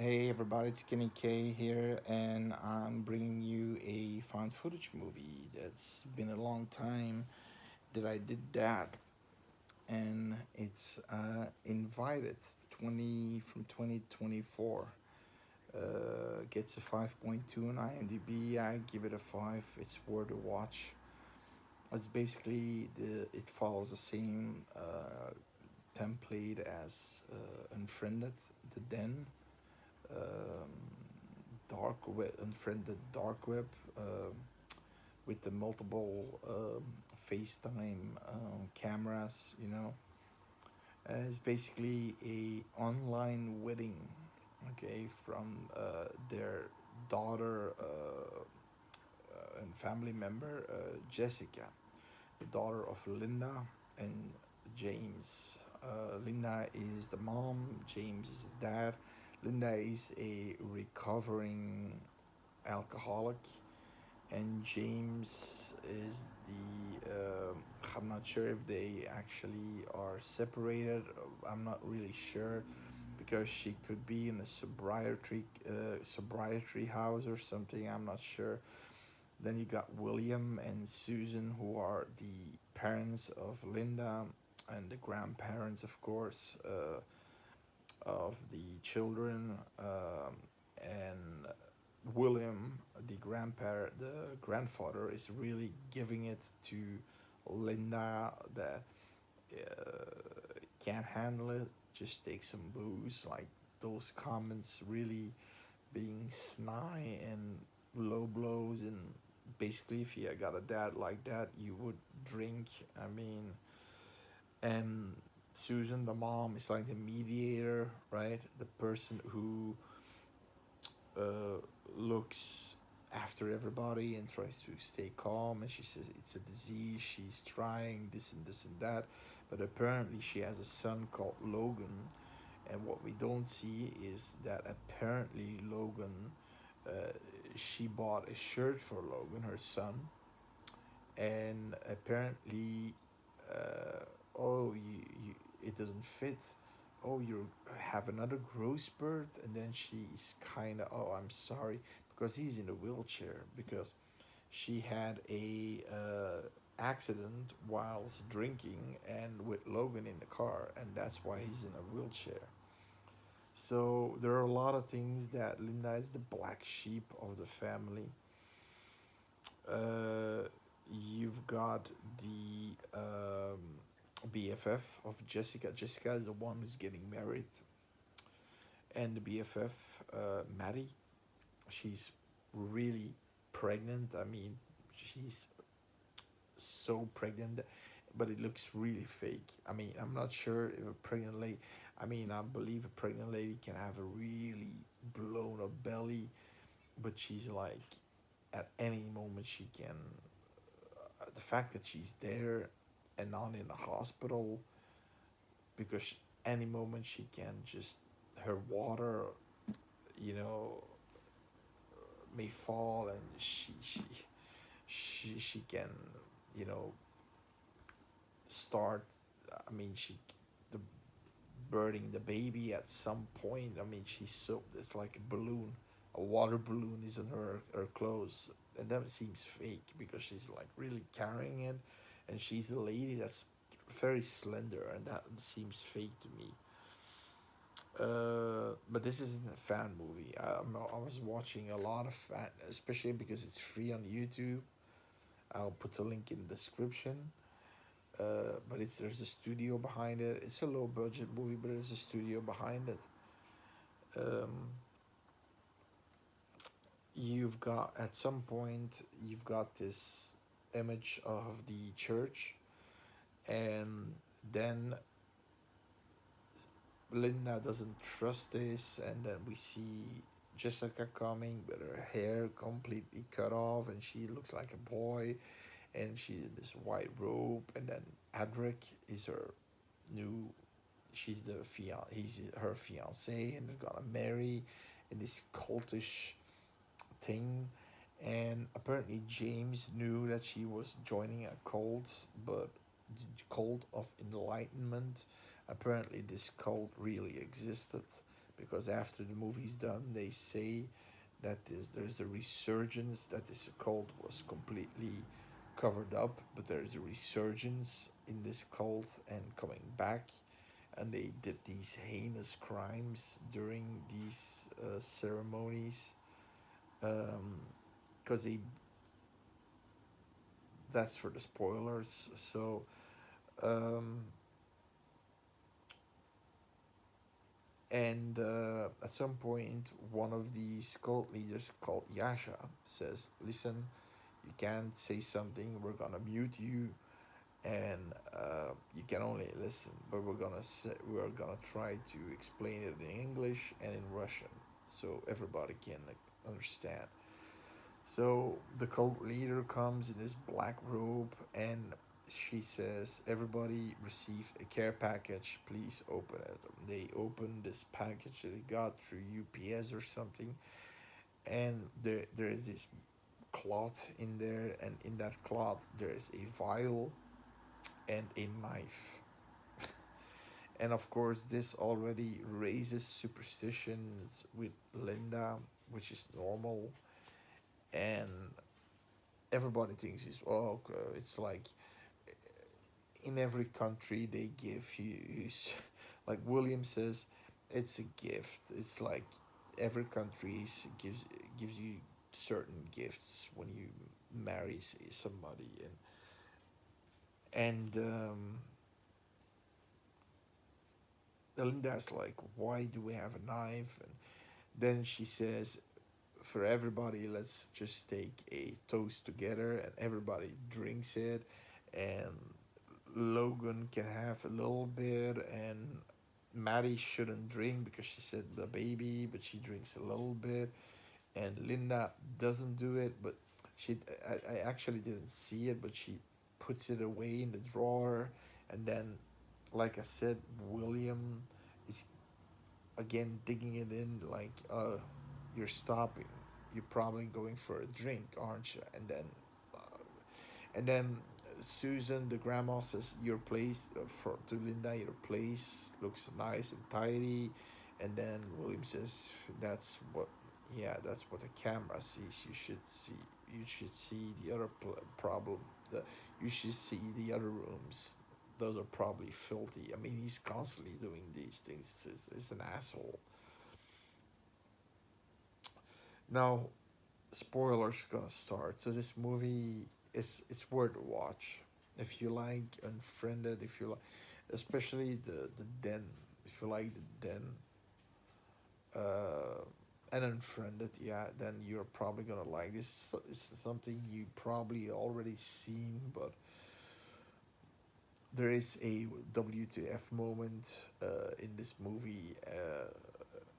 Hey everybody, it's Kenny K here, and I'm bringing you a found footage movie. That's been a long time that I did that, and it's Invited 20 from 2024. Gets a 5.2 on IMDb. I give it a 5. It's worth a watch. It's basically it follows the same template as Unfriended, The Den. Um, dark web, unfriended dark web, with the multiple FaceTime cameras. It's basically a online wedding, okay, from their daughter and family member, Jessica, the daughter of Linda and James. Linda is the mom, James is the dad. Linda is a recovering alcoholic, and James is the. I'm not sure if they actually are separated. I'm not really sure because she could be in a sobriety house or something. I'm not sure. Then you got William and Susan, who are the parents of Linda and the grandparents, of course, of the children. And William, the grandfather, is really giving it to Linda that can't handle it. Just take some booze. Like those comments really being snide and low blows, and basically if you got a dad like that you would drink. I mean, and Susan, the mom, is like the mediator, right? The person who uh, looks after everybody and tries to stay calm, and she says it's a disease, she's trying this and this and that, but apparently she has a son called Logan. And what we don't see is that apparently Logan, uh, she bought a shirt for Logan, her son, and apparently, oh, it doesn't fit. Oh, you have another growth spurt, and then she's kind of, oh, I'm sorry, because he's in a wheelchair because she had a accident whilst drinking and with Logan in the car, and that's why he's in a wheelchair. So there are a lot of things that Linda is the black sheep of the family. Uh, you've got the BFF of Jessica. Jessica is the one who's getting married, and the BFF, Maddie, she's really pregnant. I mean, she's so pregnant, but it looks really fake. I mean, I'm not sure if a pregnant lady. I mean, I believe a pregnant lady can have a really blown up belly, but she's like, at any moment she can. The fact that she's there and not in the hospital, because any moment she can just, her water, you know, may fall, and she can, you know, start. I mean, the birthing the baby at some point. I mean, she's so, it's like a balloon, a water balloon is in her clothes, and that seems fake because she's like really carrying it, and she's a lady that's very slender, and that seems fake to me. But this isn't a fan movie. I was watching a lot of fan, especially because it's free on YouTube. I'll put a link in the description. But there's a studio behind it. It's a low budget movie, but there's a studio behind it. Um, you've got, at some point you've got this image of the church, and then Linda doesn't trust this, and then we see Jessica coming with her hair completely cut off, and she looks like a boy, and she's in this white robe, and then Adric is her new, she's the he's her fiance, and they're gonna marry in this cultish thing. And apparently James knew that she was joining a cult, but the cult of enlightenment. Apparently this cult really existed, because after the movie's done, they say that there's a resurgence, that this cult was completely covered up, but there's a resurgence in this cult and coming back, and they did these heinous crimes during these ceremonies, because they that's for the spoilers. So um, and at some point, one of these cult leaders called Yasha says, "Listen, you can't say something. We're gonna mute you, and you can only listen. But we're gonna try to explain it in English and in Russian, so everybody can like, understand." So the cult leader comes in this black robe, and she says, "Everybody receive a care package. Please open it." They open this package that they got through UPS or something, and there is this cloth in there, and in that cloth there is a vial and a knife. And of course, this already raises superstitions with Linda, which is normal, and everybody thinks it's, oh, okay, it's like in every country they give you like William says, it's a gift. It's like every country gives you certain gifts when you marry somebody, and Linda's like, why do we have a knife? And then she says, for everybody, let's just take a toast together, and everybody drinks it, and Logan can have a little bit, and Maddie shouldn't drink because she said the baby, but she drinks a little bit, and Linda doesn't do it, but I actually didn't see it, but she puts it away in the drawer, and then, like I said, William is again digging it in, like, you're stopping, you're probably going for a drink, aren't you? And then Susan, the grandma, says, "Your place," for to Linda, "Your place looks nice and tidy." And then William says, "That's what, yeah, that's what the camera sees. You should see. You should see the other problem. The You should see the other rooms. Those are probably filthy." I mean, he's constantly doing these things. It's an asshole. Now, spoilers gonna start. So this movie is it's worth a watch. If you like Unfriended, if you like, especially the Den, if you like the Den, uh, and Unfriended, yeah, then you're probably gonna like this. It's something you probably already seen, but there is a WTF moment in this movie.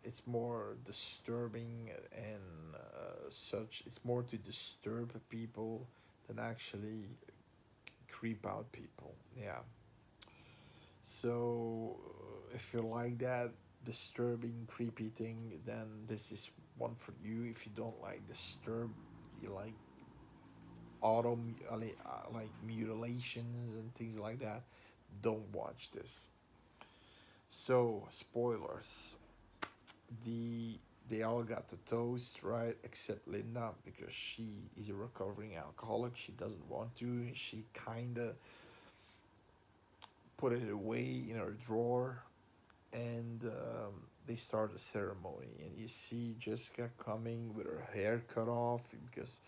It's more disturbing and such. It's more to disturb people than actually creep out people. Yeah. So if you like that disturbing, creepy thing, then this is one for you. If you don't like disturb, you like like mutilations and things like that, don't watch this. So spoilers. The they all got the toast, right? Except Linda, because she is a recovering alcoholic. She doesn't want to. She kind of put it away in her drawer, and they start a ceremony. And you see Jessica coming with her hair cut off, because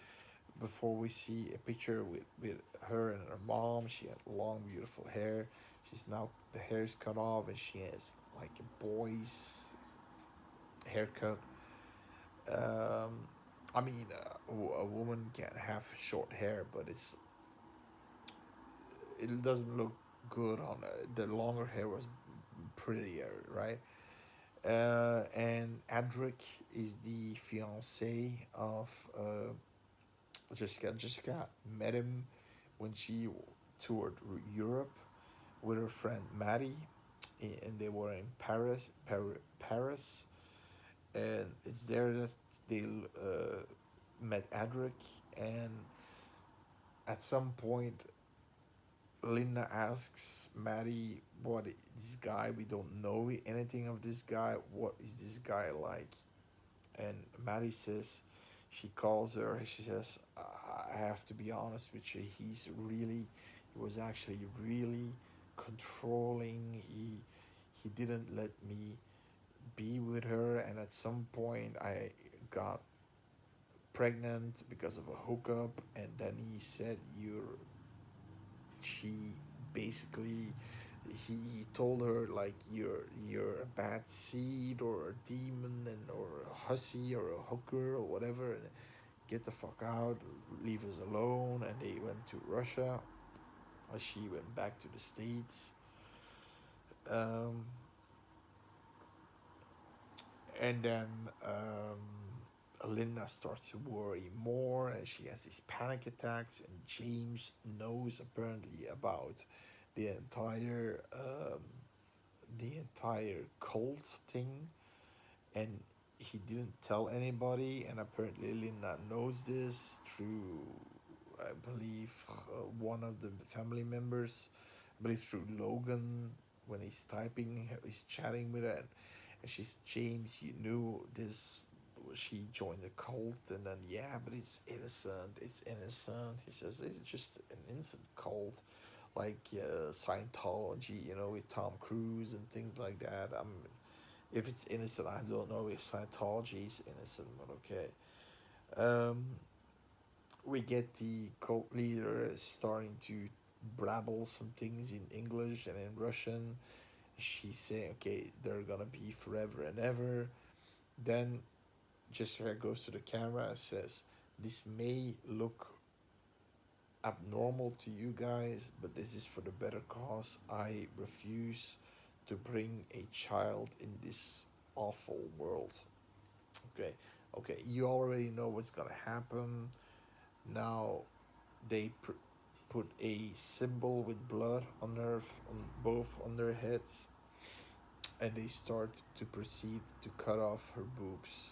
before we see a picture with her and her mom, she had long, beautiful hair. She's now, the hair is cut off, and she has like a boy's haircut. Um, I mean, a woman can have short hair, but it doesn't look good on the longer hair was prettier, right? And Adric is the fiance of Jessica. Jessica met him when she toured Europe with her friend Maddie, and they were in Paris, and it's there that they met Adric, and at some point Linda asks Maddie, "What is this guy? We don't know anything of this guy. What is this guy like?" And Maddie says, she calls her. She says, "I have to be honest with you. He was actually really controlling. He didn't let me be with her, and at some point I got pregnant because of a hookup, and then he said you're she basically he told her like you're a bad seed or a demon and or a hussy or a hooker or whatever, and get the fuck out, leave us alone." And they went to Russia, or she went back to the States. um, and then Linda starts to worry more, and she has these panic attacks, and James knows apparently about the entire cult thing, and he didn't tell anybody, and apparently Linda knows this through, I believe, one of the family members, I believe through Logan, when he's typing, he's chatting with her, and she's, "James, you knew this, she joined the cult." And then, "Yeah, but it's innocent." He says, "It's just an innocent cult, like Scientology, with Tom Cruise and things like that. If it's innocent, I don't know if Scientology is innocent, but okay." Um, we get the cult leader starting to brabble some things in English and in Russian. She's saying, "Okay, they're gonna be forever and ever." Then Jessica goes to the camera and says, "This may look abnormal to you guys, but this is for the better cause. I refuse to bring a child in this awful world." Okay, okay, you already know what's gonna happen. Now they put a symbol with blood on on both on their heads, and they start to proceed to cut off her boobs.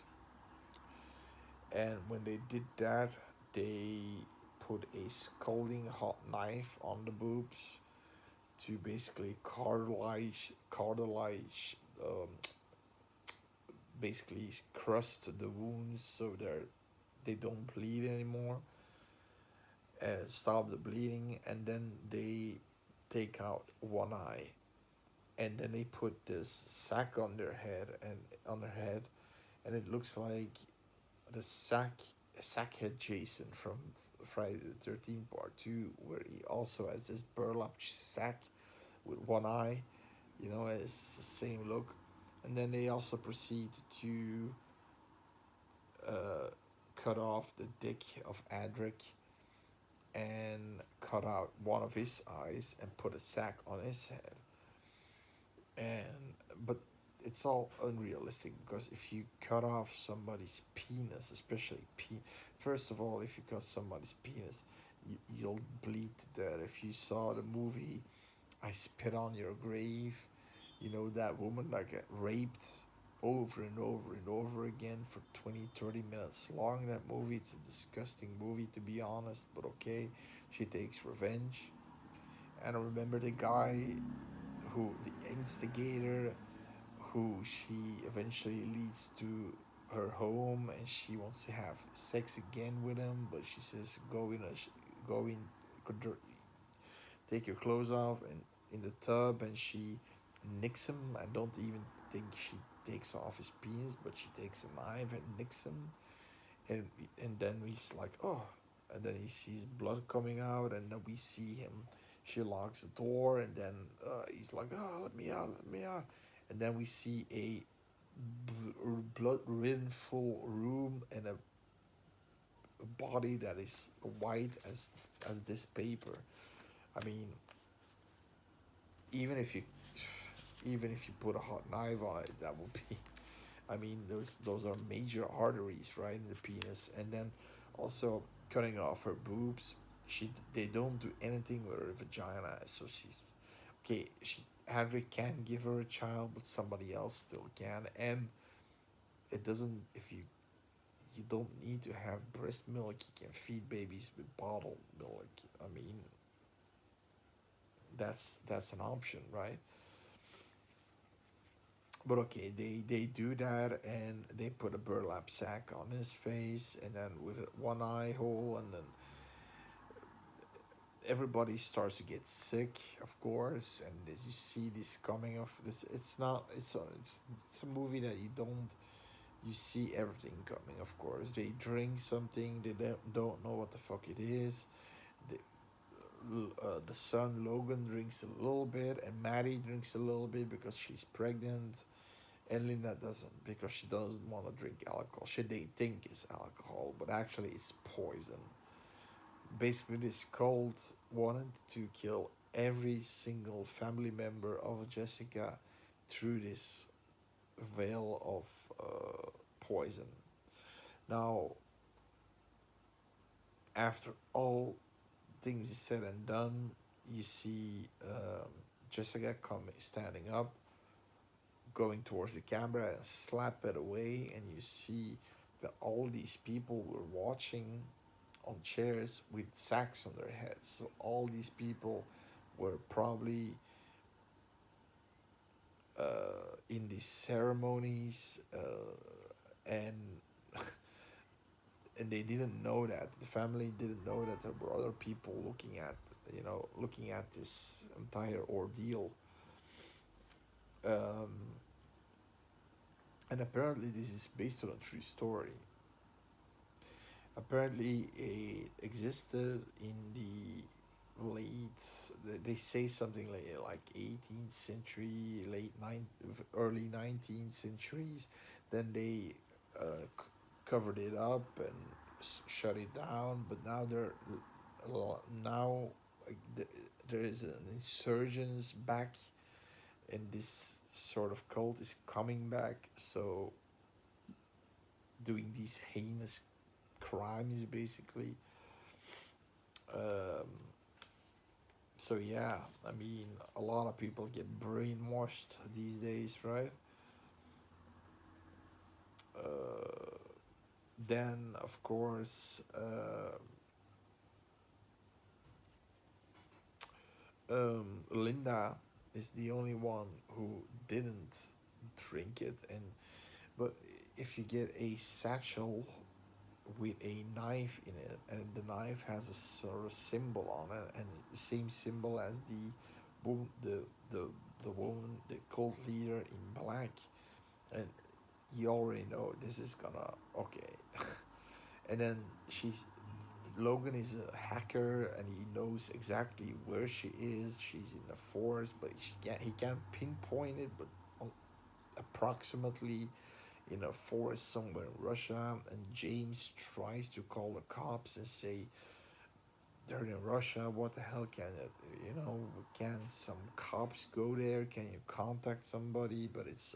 And when they did that, they put a scalding hot knife on the boobs to basically basically crust the wounds so they don't bleed anymore, stop the bleeding, and then they take out one eye, and then they put this sack on their head and it looks like the sackhead Jason from Friday the 13th Part 2, where he also has this burlap sack with one eye. It's the same look. And then they also proceed to uh, cut off the dick of Adric and cut out one of his eyes and put a sack on his head. And but it's all unrealistic, because if you cut off somebody's penis, especially first of all, if you cut somebody's penis, you'll bleed to death. If you saw the movie I Spit on Your Grave, that woman that get raped over and over and over again for 20-30 minutes long. That movie, it's a disgusting movie, to be honest, but okay, she takes revenge. And I remember the guy, the instigator, who she eventually leads to her home, and she wants to have sex again with him, but she says, go in, take your clothes off and in the tub, and she nicks him. I don't even think she takes off his penis, but she takes a knife and nicks him, and then he's like, "Oh," and then he sees blood coming out, and then we see him. She locks the door, and then he's like, "Oh, let me out, let me out," and then we see a blood-ridden full room and a body that is white as this paper. I mean, even if you even if you put a hot knife on it, that would be. I mean, those are major arteries, right, in the penis, and then also cutting off her boobs. They don't do anything with her vagina, so she's okay. Henry can give her a child, but somebody else still can, and it doesn't. If you don't need to have breast milk, you can feed babies with bottled milk. I mean, That's an option, right? But okay, they do that, and they put a burlap sack on his face, and then with one eye hole, and then everybody starts to get sick, of course. And as you see this coming of this, it's not it's a movie that you don't, you see everything coming. Of course, they drink something, they don't know what the fuck it is. the, the son Logan drinks a little bit, and Maddie drinks a little bit because she's pregnant, and Linda doesn't because she doesn't want to drink alcohol. She they think is alcohol, but actually it's poison. Basically, this cult wanted to kill every single family member of Jessica through this veil of poison. Now, after all things is said and done, you see Jessica coming, standing up, going towards the camera and slap it away, and you see that all these people were watching on chairs with sacks on their heads. So all these people were probably in these ceremonies, and and they didn't know that the family didn't know that there were other people looking at, looking at this entire ordeal. Um, and apparently this is based on a true story. Apparently it existed in the late, they say something like 18th century, late 9 early 19th centuries. Then they covered it up and shut it down, but now now like, there is an insurgence back, and this sort of cult is coming back, so doing these heinous crimes basically. um, so yeah, I mean, a lot of people get brainwashed these days, right? Then of course, Linda is the only one who didn't drink it, and but if you get a satchel with a knife in it, and the knife has a sort of symbol on it, and the same symbol as the the the woman, the cult leader in black, and you already know this is gonna okay. And then she's Logan is a hacker, and he knows exactly where she is. She's in the forest, but he can't pinpoint it, but approximately in a forest somewhere in Russia. And James tries to call the cops and say, they're in Russia. What the hell can it? Can some cops go there? Can you contact somebody? But it's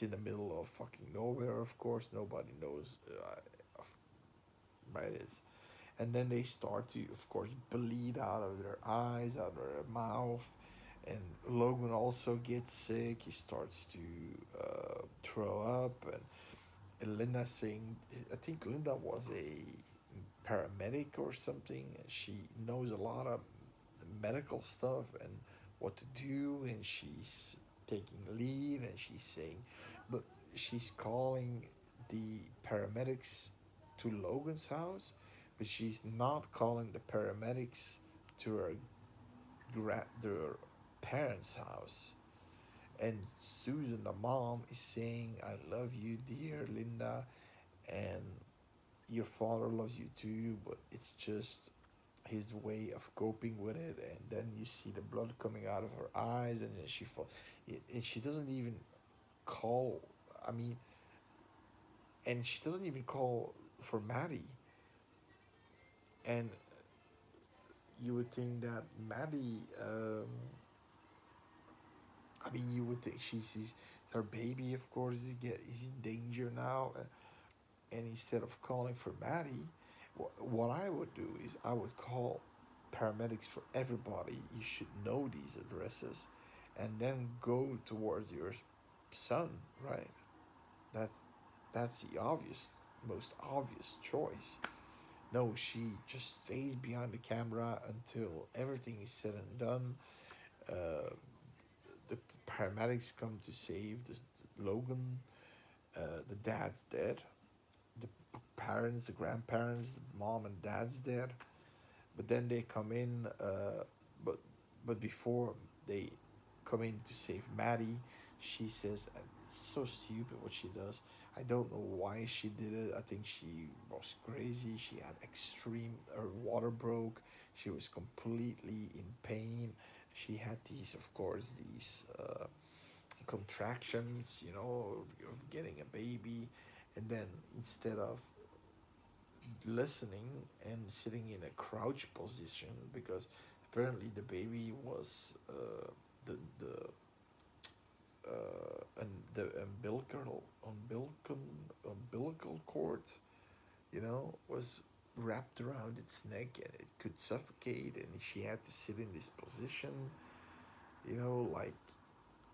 in the middle of fucking nowhere. Of course, nobody knows. Right? And then they start to, of course, bleed out of their eyes, out of their mouth. And Logan also gets sick. He starts to throw up, and Linda saying, I think Linda was a paramedic or something. She knows a lot of medical stuff and what to do, and she's taking lead, and she's saying, but she's calling the paramedics to Logan's house, but she's not calling the paramedics to their parents' house. And Susan, the mom, is saying, I love you, dear Linda, and your father loves you too, but it's just his way of coping with it. And then you see the blood coming out of her eyes, and then and she doesn't even call, I mean, and she doesn't even call for Maddie. And you would think that Maddie, I mean, you would think she's her baby, of course, is in danger now. And instead of calling for Maddie, what I would do is I would call paramedics for everybody. You should know these addresses, and then go towards your son. Right? That's that's the most obvious choice. No, she just stays behind the camera until everything is said and done. Uh, the paramedics come to save this Logan. The dad's dead. The parents, the grandparents, the mom and dad's dead. But then they come in. But but before they come in to save Maddie, she says, and it's so stupid what she does. I don't know why she did it. I think she was crazy. She had extreme. Her water broke. She was completely in pain. She had these, of course, these contractions, of getting a baby, and then instead of listening and sitting in a crouch position, because apparently the baby was the and the umbilical cord, was wrapped around its neck and it could suffocate, and she had to sit in this position, like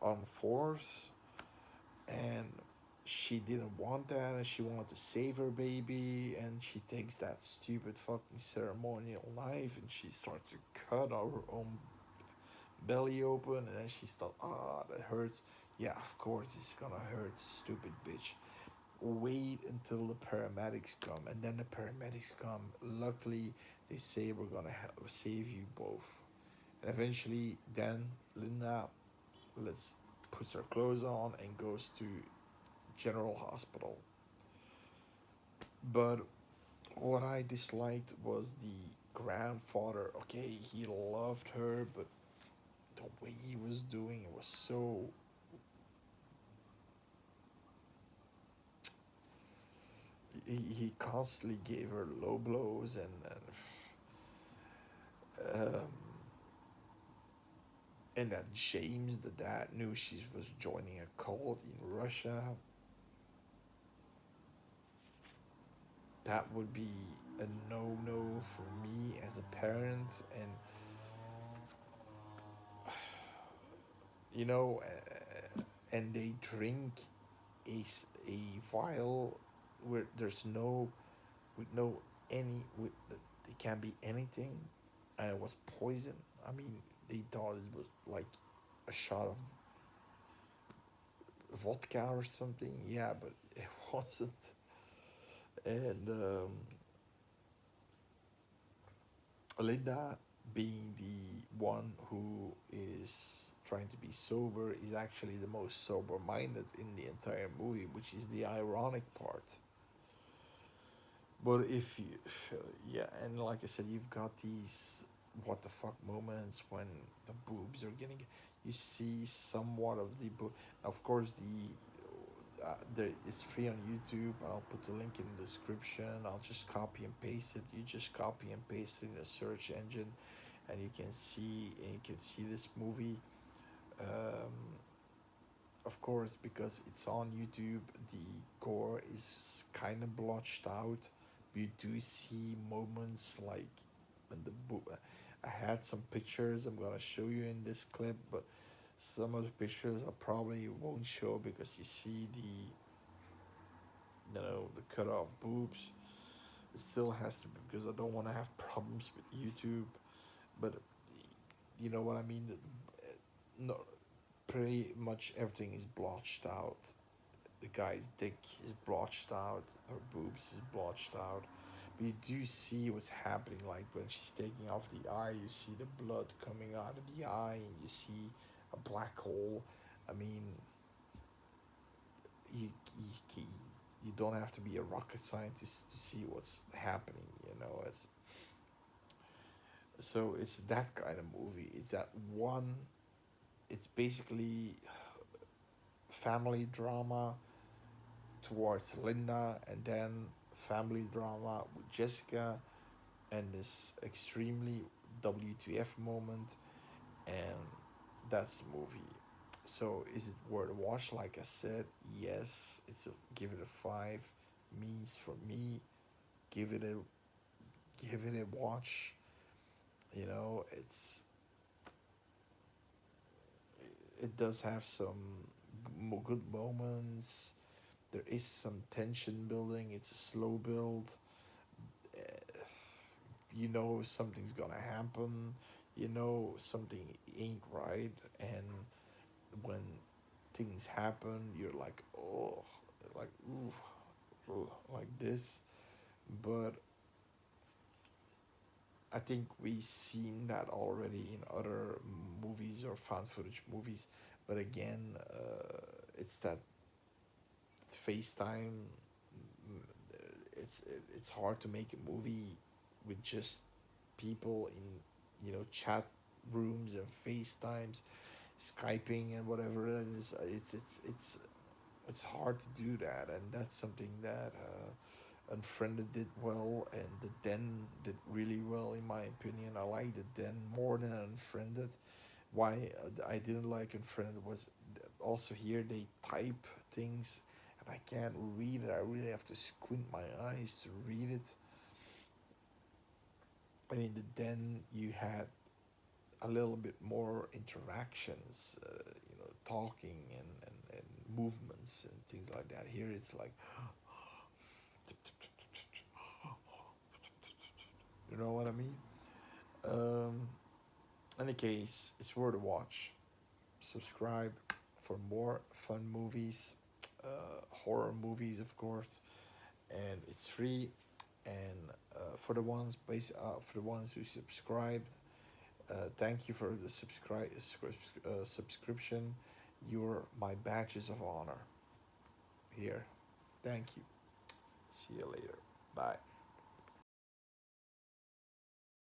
on fours, and she didn't want that, and she wanted to save her baby, and she takes that stupid fucking ceremonial knife and she starts to cut her own belly open, and then she thought, that hurts. Yeah, of course it's gonna hurt, stupid bitch. Wait until the paramedics come, and then the paramedics come. Luckily, they say we're gonna save you both. And eventually, then Linda let's puts her clothes on and goes to General Hospital. But what I disliked was the grandfather. Okay, he loved her, but the way he was doing it was so. He constantly gave her low blows, and that James, the dad, knew she was joining a cult in Russia. That would be a no for me as a parent, and you know, and they drink a vial where there's no with no any with it can be anything, and it was poison. I mean, they thought it was like a shot of vodka or something. Yeah, but it wasn't. And Linda, being the one who is trying to be sober, is actually the most sober minded in the entire movie, which is the ironic part. But if you, yeah, and like I said, you've got these what the fuck moments when the boobs are getting, you see somewhat of the boob. Of course, it's free on YouTube. I'll put the link in the description. I'll just copy and paste it. You just copy and paste it in the search engine, and you can see this movie. Um, of course, because it's on YouTube, the gore is kind of blotched out. You do see moments like when the book. I had some pictures I'm gonna show you in this clip, but some of the pictures I probably won't show because you see the cut off boobs. It still has to be because I don't want to have problems with YouTube, but you know what I mean. No, pretty much everything is blotched out. The guy's dick is blotched out, her boobs is blotched out. But you do see what's happening, like when she's taking off the eye, you see the blood coming out of the eye, and you see a black hole. I mean, you, you don't have to be a rocket scientist to see what's happening, so it's that kind of movie. It's that one. It's basically family drama towards Linda, and then family drama with Jessica, and this extremely WTF moment, and that's the movie. So is it worth a watch? Like I said, yes. Give it a five. Means for me, give it a give it a watch. It does have some good moments. There is some tension building. It's a slow build, you know something's gonna happen, you know something ain't right, and when things happen, you're like, oh, like ooh, ooh, like this. But I think we've seen that already in other movies or found footage movies. But again, it's that FaceTime. It's hard to make a movie with just people in chat rooms and FaceTimes, Skyping and whatever it is. It's hard to do that, and that's something that Unfriended did well, and the Den did really well in my opinion. I like the Den more than Unfriended. Why I didn't like Unfriended was also here they type things and I can't read it. I really have to squint my eyes to read it. I mean, the Den you had a little bit more interactions, talking and movements and things like that. Here it's like, you know what I mean? Um, any case, it's worth a watch. Subscribe for more fun movies, horror movies, of course, and it's free. And for the ones who subscribed, thank you for the subscription. You're my badges of honor here. Thank you. See you later. Bye.